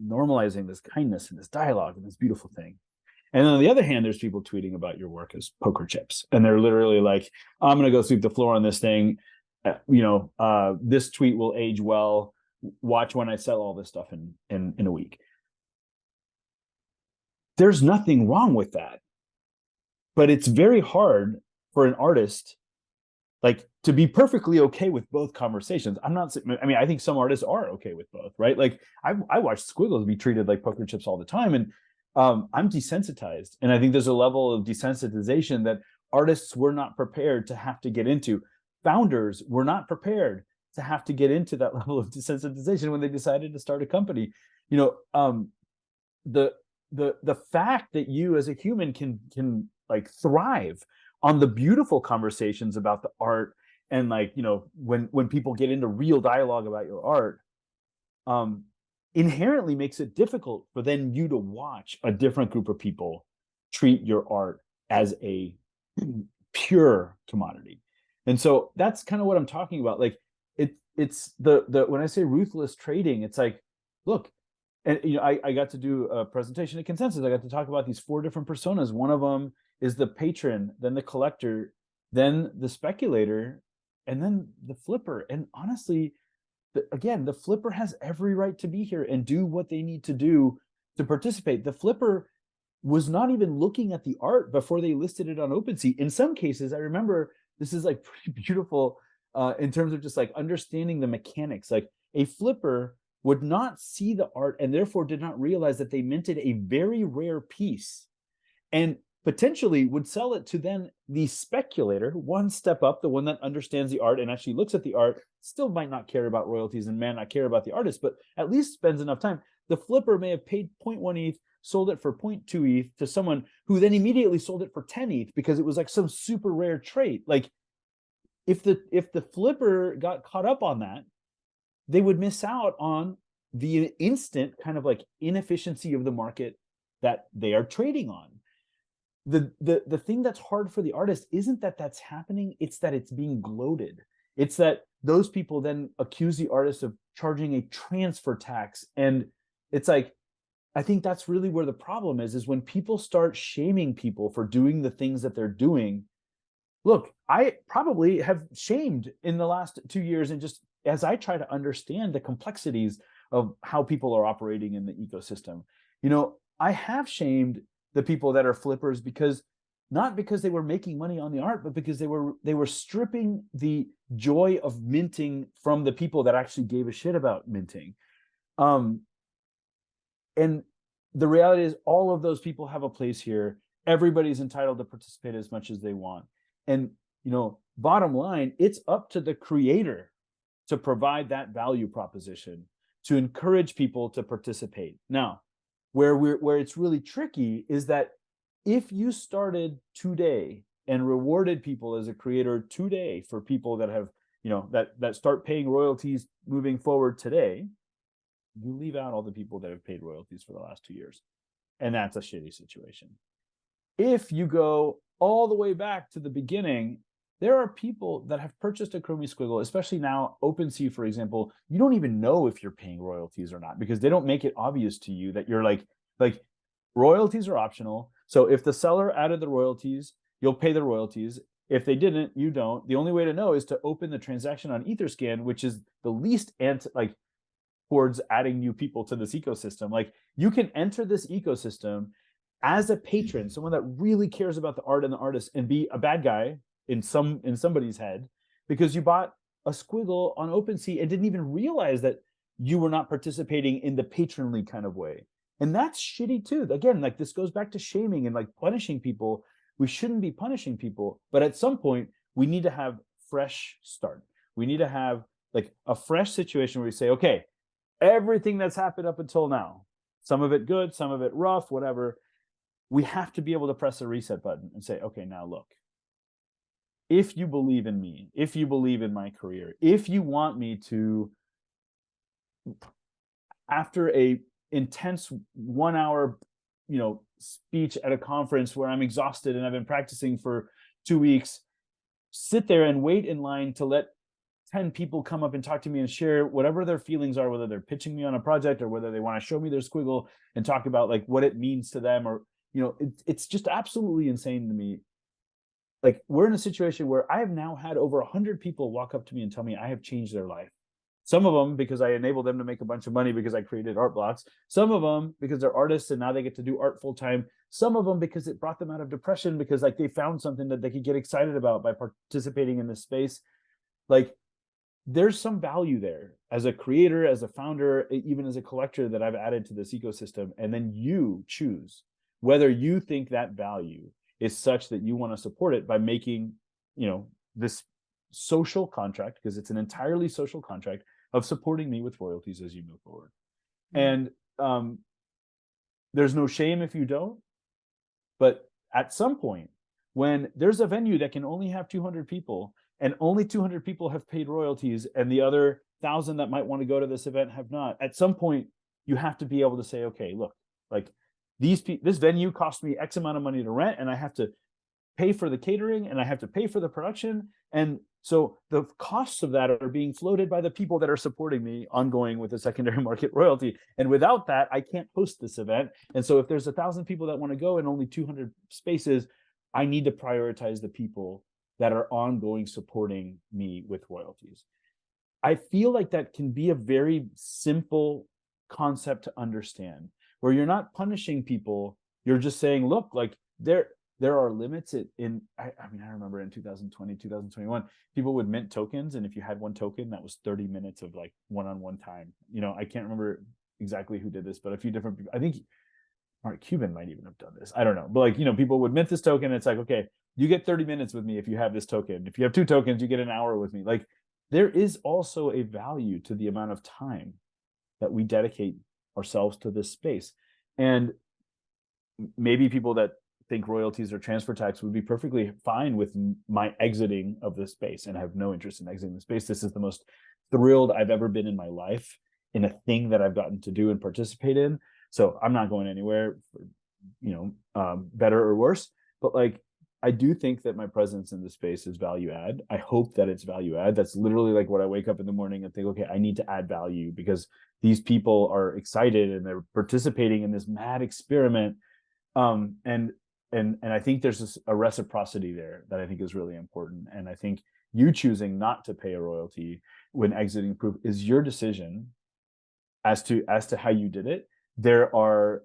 Speaker 1: normalizing this kindness and this dialogue and this beautiful thing. And then on the other hand, there's people tweeting about your work as poker chips, and they're literally like, I'm going to go sweep the floor on this thing. This tweet will age well. Watch when I sell all this stuff in a week. There's nothing wrong with that, but it's very hard for an artist, like, to be perfectly okay with both conversations. I think some artists are okay with both, right? Like, I watch Squiggles be treated like poker chips all the time, and I'm desensitized. And I think there's a level of desensitization that artists were not prepared to have to get into. Founders were not prepared to have to get into that level of desensitization when they decided to start a company. The fact that you as a human can like thrive on the beautiful conversations about the art, and like, when people get into real dialogue about your art, inherently makes it difficult for then you to watch a different group of people treat your art as a pure commodity. And so that's kind of what I'm talking about. Like, it's the when I say ruthless trading, it's like, look, and I got to do a presentation at Consensus. I got to talk about these 4 different personas. One of them is the patron, then the collector, then the speculator, and then the flipper. And honestly, the flipper has every right to be here and do what they need to do to participate. The flipper was not even looking at the art before they listed it on OpenSea. In some cases, I remember, this is like pretty beautiful in terms of just like understanding the mechanics. Like, a flipper would not see the art and therefore did not realize that they minted a very rare piece, and potentially would sell it to then the speculator, one step up, the one that understands the art and actually looks at the art, still might not care about royalties and may not care about the artist, but at least spends enough time. The flipper may have paid 0.1 ETH, sold it for 0.2 ETH to someone who then immediately sold it for 10 ETH because it was like some super rare trait. Like, if the flipper got caught up on that, they would miss out on the instant kind of like inefficiency of the market that they are trading on. the thing that's hard for the artist isn't that that's happening, it's that it's being gloated. It's that those people then accuse the artist of charging a transfer tax. And it's like, I think that's really where the problem is when people start shaming people for doing the things that they're doing. Look, I probably have shamed in the last 2 years, and just as I try to understand the complexities of how people are operating in the ecosystem, I have shamed the people that are flippers, because not because they were making money on the art, but because they were stripping the joy of minting from the people that actually gave a shit about minting. And the reality is, all of those people have a place here. Everybody's entitled to participate as much as they want. And, bottom line, it's up to the creator to provide that value proposition, to encourage people to participate. Now, where it's really tricky is that if you started today and rewarded people as a creator today for people that have, that start paying royalties moving forward today, you leave out all the people that have paid royalties for the last 2 years. And that's a shitty situation. If you go all the way back to the beginning, there are people that have purchased a Chromie Squiggle, especially now, OpenSea, for example. You don't even know if you're paying royalties or not, because they don't make it obvious to you that you're like royalties are optional. So if the seller added the royalties, you'll pay the royalties. If they didn't, you don't. The only way to know is to open the transaction on Etherscan, which is the least towards adding new people to this ecosystem. Like, you can enter this ecosystem as a patron, someone that really cares about the art and the artist, and be a bad guy in somebody's head because you bought a squiggle on OpenSea and didn't even realize that you were not participating in the patronly kind of way. And that's shitty too. Again, this goes back to shaming and punishing people. We shouldn't be punishing people, but at some point we need to have fresh start. We need to have a fresh situation where we say, okay, everything that's happened up until now, some of it good, some of it rough, whatever, we have to be able to press a reset button and say, okay, now look, if you believe in me, if you believe in my career, if you want me to, after a intense 1 hour, speech at a conference where I'm exhausted and I've been practicing for 2 weeks, sit there and wait in line to let 10 people come up and talk to me and share whatever their feelings are, whether they're pitching me on a project or whether they want to show me their squiggle and talk about what it means to them, or, it's just absolutely insane to me. We're in a situation where I have now had over 100 people walk up to me and tell me I have changed their life. Some of them because I enabled them to make a bunch of money because I created art blocks. Some of them because they're artists and now they get to do art full time. Some of them because it brought them out of depression because they found something that they could get excited about by participating in this space. There's some value there as a creator, as a founder, even as a collector that I've added to this ecosystem. And then you choose whether you think that value is such that you want to support it by making, this social contract, because it's an entirely social contract of supporting me with royalties as you move forward. Mm-hmm. And there's no shame if you don't. But at some point, when there's a venue that can only have 200 people and only 200 people have paid royalties and the other 1,000 that might want to go to this event have not, at some point, you have to be able to say, okay, look, this venue cost me X amount of money to rent, and I have to pay for the catering and I have to pay for the production. And so the costs of that are being floated by the people that are supporting me ongoing with a secondary market royalty. And without that, I can't host this event. And so if there's 1,000 people that want to go and only 200 spaces, I need to prioritize the people that are ongoing supporting me with royalties. I feel like that can be a very simple concept to understand, where you're not punishing people. You're just saying, look, there are limits I remember in 2020, 2021, people would mint tokens. And if you had one token, that was 30 minutes of one-on-one time. I can't remember exactly who did this, but a few different people, I think Mark Cuban might even have done this. I don't know. But people would mint this token. And it's okay, you get 30 minutes with me if you have this token. If you have 2 tokens, you get an hour with me. There is also a value to the amount of time that we dedicate ourselves to this space. And maybe people that think royalties or transfer tax would be perfectly fine with my exiting of this space, and I have no interest in exiting the space. This is the most thrilled I've ever been in my life in a thing that I've gotten to do and participate in. So I'm not going anywhere, for, better or worse. but like, I do think that my presence in the space is value add. I hope that it's value add. That's literally like what I wake up in the morning and think, okay, I need to add value because these people are excited and they're participating in this mad experiment. And I think there's a reciprocity there that I think is really important. And I think you choosing not to pay a royalty when exiting Proof is your decision as to how you did it. There are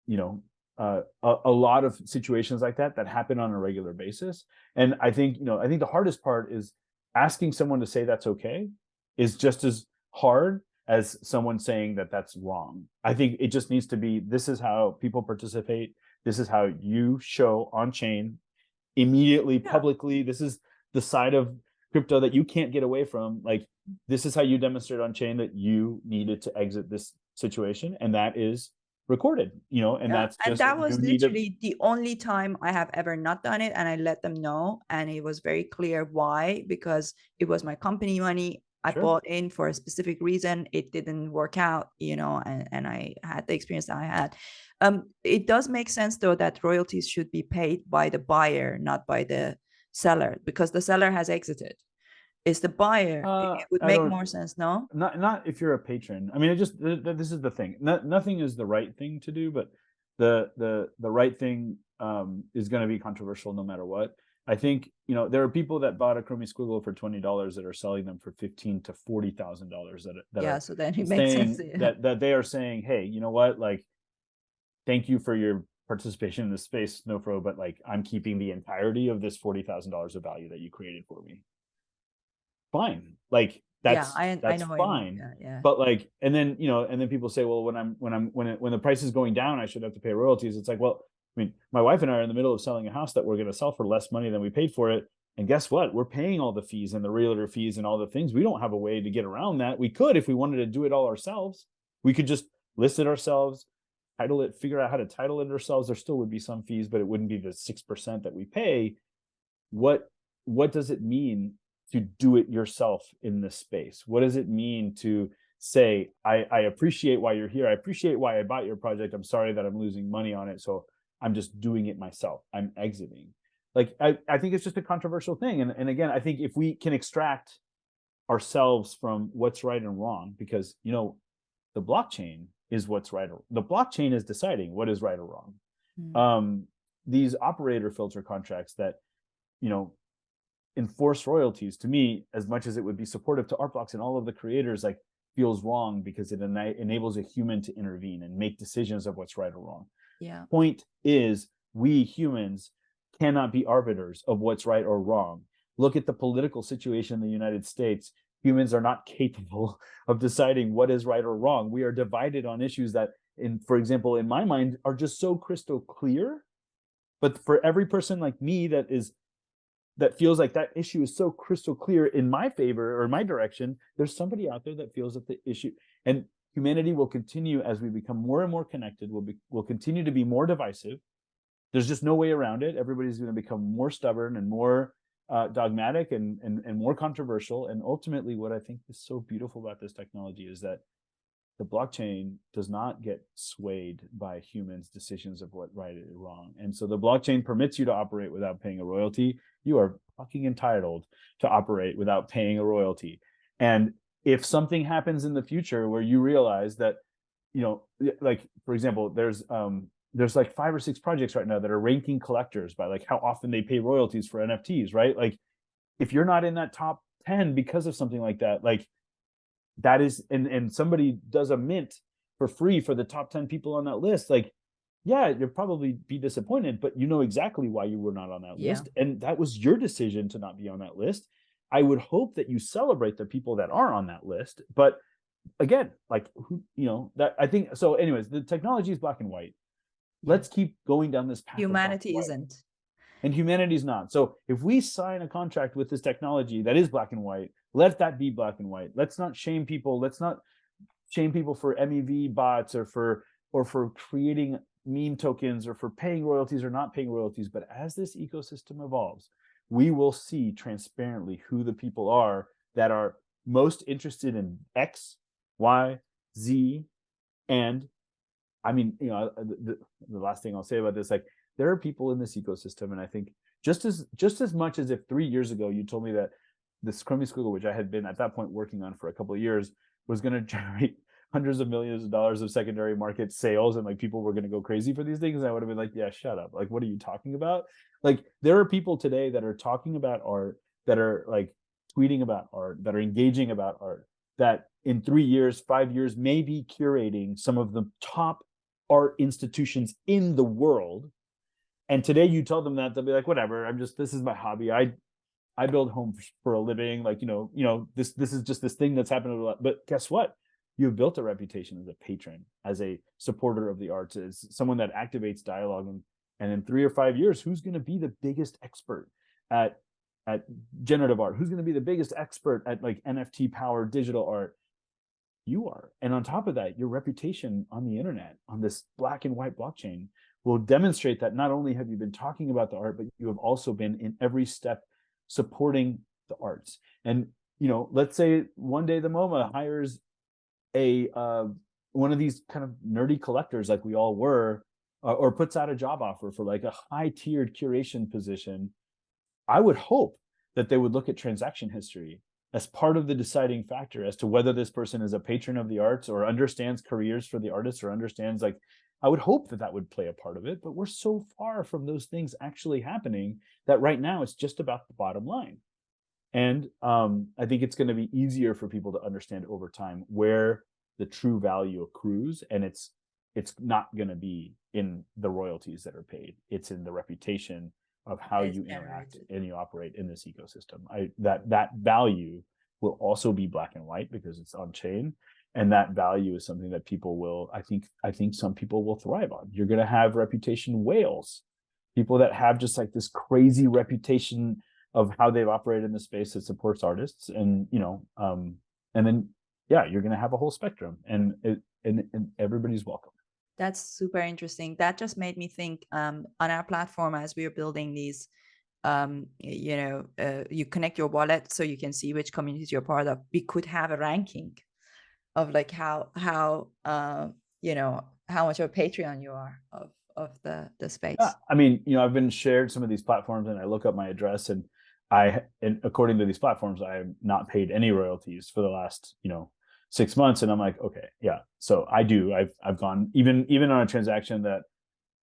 Speaker 1: you know, a lot of situations like that happen on a regular basis. And I think, you know, I think the hardest part is asking someone to say that's okay is just as hard as someone saying that that's wrong. I think it just needs to be, this is how people participate. This is how you show on chain immediately, publicly. This is the side of crypto that you can't get away from. Like, this is how you demonstrate on chain that you needed to exit this situation. And that is recorded, you know, and that's just,
Speaker 2: and that was literally the only time I have ever not done it. And I let them know, and it was very clear why, because it was my company money. I bought in for a specific reason. It didn't work out, you know, and I had the experience that I had. It does make sense though that royalties should be paid by the buyer, not by the seller, because the seller has exited. It's the buyer. It would make more sense, no?
Speaker 1: Not if you're a patron. I mean, it just, this is the thing. Nothing is the right thing to do, but the right thing is going to be controversial no matter what. I think, you know, there are people that bought a Chromie Squiggle for $20 that are selling them for $15,000 to $40,000 that
Speaker 2: yeah, so then it makes sense.
Speaker 1: That they are saying, hey, you know what, like, thank you for your participation in this space, Snowfro, but like, I'm keeping the entirety of this $40,000 of value that you created for me. Fine, like, that's
Speaker 2: I know
Speaker 1: fine. But like, and then, you know, and then people say, well, when the price is going down, I should have to pay royalties. It's like, well, I mean, my wife and I are in the middle of selling a house that we're going to sell for less money than we paid for it. And guess what? We're paying all the fees and the realtor fees and all the things. We don't have a way to get around that. We could, if we wanted to do it all ourselves, we could just list it ourselves, title it, figure out how to title it ourselves. There still would be some fees, but it wouldn't be the 6% that we pay. What does it mean to do it yourself in this space? What does it mean to say, I appreciate why you're here. I appreciate why I bought your project. I'm sorry that I'm losing money on it. So I'm just doing it myself. I'm exiting. Like, I think it's just a controversial thing. And again, I think if we can extract ourselves from what's right and wrong, because, you know, the blockchain is what's right. The blockchain is deciding what is right or wrong. These operator filter contracts that, you know, enforce royalties, to me, as much as it would be supportive to art blocks and all of the creators, like, feels wrong because it enables a human to intervene and make decisions of what's right or wrong.
Speaker 2: Yeah.
Speaker 1: Point is, we humans cannot be arbiters of what's right or wrong. Look at the political situation in the United States. Humans are not capable of deciding what is right or wrong. We are divided on issues that, for example, in my mind, are just so crystal clear. But for every person like me that feels like that issue is so crystal clear in my favor or in my direction, there's somebody out there that feels that the issue, and humanity will continue as we become more and more connected, will continue to be more divisive. There's just no way around it. Everybody's going to become more stubborn and more dogmatic and more controversial. And ultimately, what I think is so beautiful about this technology is that the blockchain does not get swayed by humans' decisions of what right or wrong. And so the blockchain permits you to operate without paying a royalty. You are fucking entitled to operate without paying a royalty. And if something happens in the future where you realize that, you know, like, for example, there's like 5 or 6 projects right now that are ranking collectors by like how often they pay royalties for NFTs, right? Like, if you're not in that top 10 because of something like that, like, that is, and somebody does a mint for free for the top 10 people on that list, like, yeah, you'll probably be disappointed, but you know exactly why you were not on that list. And that was your decision to not be on that list. I would hope that you celebrate the people that are on that list. But again, like, who, you know, that, I think so. Anyways, the technology is black and white. Let's keep going down this path.
Speaker 2: Humanity isn't.
Speaker 1: And humanity's not. So if we sign a contract with this technology that is black and white, let that be black and white. Let's not shame people. Let's not shame people for MEV bots or for creating meme tokens or for paying royalties or not paying royalties. But as this ecosystem evolves, we will see transparently who the people are that are most interested in X, Y, Z, and I mean, you know, the last thing I'll say about this, like, there are people in this ecosystem, and I think just as much as if 3 years ago you told me that this Chromie Squiggle, which I had been at that point working on for a couple of years, was going to generate hundreds of millions of dollars of secondary market sales, and like people were going to go crazy for these things, I would have been like, yeah, shut up. Like, what are you talking about? Like, there are people today that are talking about art, that are like tweeting about art, that are engaging about art, that in 3 years, 5 years, may be curating some of the top art institutions in the world. And today you tell them that, they'll be like, whatever, this is my hobby. I build homes for a living. Like, this is just this thing that's happened a lot. But guess what? You've built a reputation as a patron, as a supporter of the arts, as someone that activates dialogue. And in 3 or 5 years, who's going to be the biggest expert at generative art? Who's going to be the biggest expert at like NFT powered digital art? You are. And on top of that, your reputation on the internet, on this black and white blockchain, will demonstrate that not only have you been talking about the art, but you have also been in every step supporting the arts. And let's say one day the MoMA hires one of these kind of nerdy collectors like we all were, or puts out a job offer for like a high-tiered curation position. I would hope that they would look at transaction history as part of the deciding factor as to whether this person is a patron of the arts or understands careers for the artists, or understands, like, I would hope that would play a part of it. But we're so far from those things actually happening that right now it's just about the bottom line. And I think it's going to be easier for people to understand over time where the true value accrues, and it's not going to be in the royalties that are paid. It's in the reputation of how you interact and you operate in this ecosystem. That value will also be black and white because it's on chain, and that value is something that people will, I think some people will thrive on. You're going to have reputation whales, people that have just like this crazy reputation of how they've operated in the space that supports artists, and then you're going to have a whole spectrum, and everybody's welcome.
Speaker 2: That's super interesting. That just made me think, on our platform, as we are building these, you connect your wallet so you can see which communities you're part of. We could have a ranking of like how much of a Patreon you are of the space.
Speaker 1: Yeah, I mean, I've been shared some of these platforms, and I look up my address, and according to these platforms, I have not paid any royalties for the last 6 months, and I'm like, okay, yeah. So I've gone even on a transaction that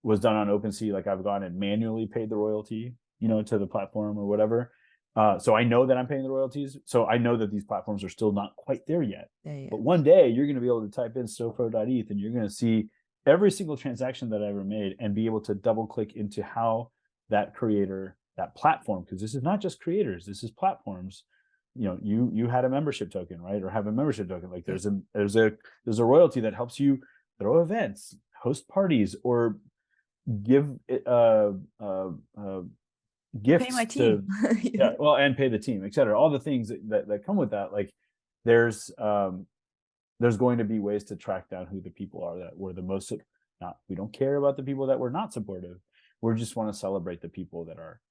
Speaker 1: was done on OpenSea, like I've gone and manually paid the royalty, to the platform or whatever. So I know that I'm paying the royalties. So I know that these platforms are still not quite there yet. Yeah. But one day you're going to be able to type in snowfro.eth, and you're going to see every single transaction that I ever made, and be able to double click into how that creator, that platform, because this is not just creators, this is platforms. You had a membership token, right? Or have a membership token. Like there's a royalty that helps you throw events, host parties, or give gifts.
Speaker 2: Pay my team.
Speaker 1: And pay the team, etc. All the things that come with that. Like there's going to be ways to track down who the people are that were the most. We don't care about the people that were not supportive. We just want to celebrate the people that are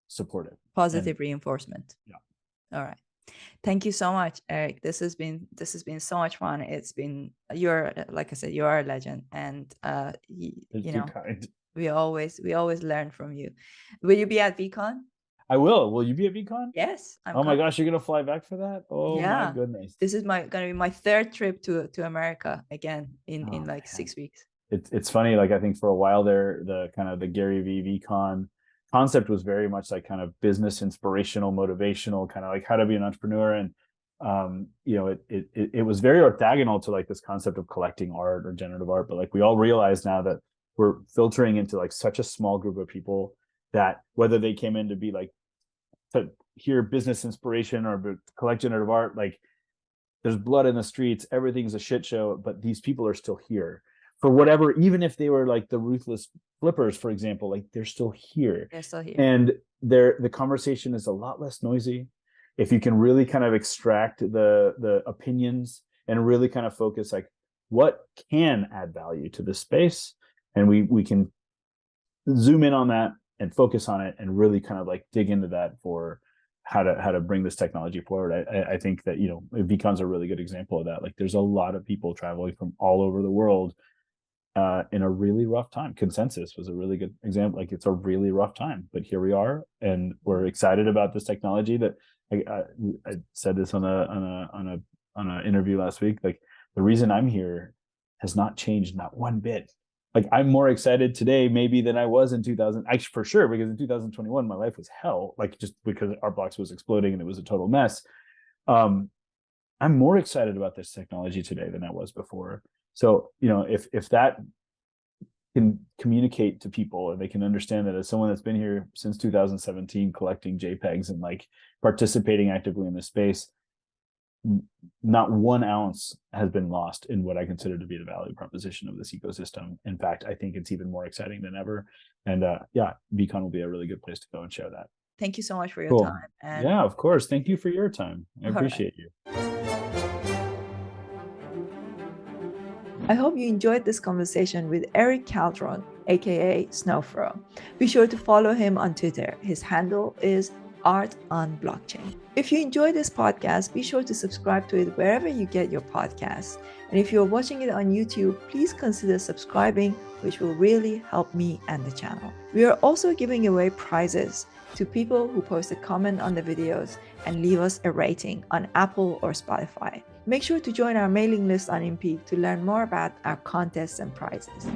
Speaker 1: supportive.
Speaker 2: Positive reinforcement.
Speaker 1: Yeah.
Speaker 2: All right. Thank you so much, Erick. This has been so much fun. You're, like I said, you are a legend, and we always learn from you. Will you be at Vee Con?
Speaker 1: I will. Will you be at Vee Con?
Speaker 2: Yes.
Speaker 1: My gosh, you're gonna fly back for that? Oh yeah. My goodness.
Speaker 2: This is gonna be my third trip to America again in 6 weeks.
Speaker 1: It's funny. Like I think for a while there, the kind of the Gary Vee Con concept was very much like kind of business inspirational, motivational, kind of like how to be an entrepreneur. And it was very orthogonal to like this concept of collecting art or generative art. But like we all realize now that we're filtering into like such a small group of people that whether they came in to be like to hear business inspiration or to collect generative art, like there's blood in the streets, everything's a shit show, but these people are still here. For whatever, even if they were like the ruthless flippers, for example, like they're still here.
Speaker 2: They're still here.
Speaker 1: And the conversation is a lot less noisy. If you can really kind of extract the opinions and really kind of focus like what can add value to the space, and we can zoom in on that and focus on it and really kind of like dig into that for how to bring this technology forward. I think that Vee Con's a really good example of that. Like there's a lot of people traveling from all over the world in a really rough time. Consensus was a really good example. Like, it's a really rough time, but here we are, and we're excited about this technology. That I said this on an interview last week. Like, the reason I'm here has not changed, not one bit. Like, I'm more excited today maybe than I was in 2000, actually, for sure, because in 2021 my life was hell, like, just because Artblocks was exploding and it was a total mess. I'm more excited about this technology today than I was before. So, if that can communicate to people, and they can understand that, as someone that's been here since 2017 collecting JPEGs and like participating actively in this space, not 1 ounce has been lost in what I consider to be the value proposition of this ecosystem. In fact, I think it's even more exciting than ever. And Vee Con will be a really good place to go and share that.
Speaker 2: Thank you so much for your
Speaker 1: Cool.
Speaker 2: time. And
Speaker 1: yeah, of course. Thank you for your time. I appreciate you.
Speaker 2: I hope you enjoyed this conversation with Erick Calderon, aka Snowfro. Be sure to follow him on Twitter. His handle is Art on Blockchain. If you enjoyed this podcast, be sure to subscribe to it wherever you get your podcasts. And if you're watching it on YouTube, please consider subscribing, which will really help me and the channel. We are also giving away prizes to people who post a comment on the videos and leave us a rating on Apple or Spotify. Make sure to join our mailing list on Impeak to learn more about our contests and prizes.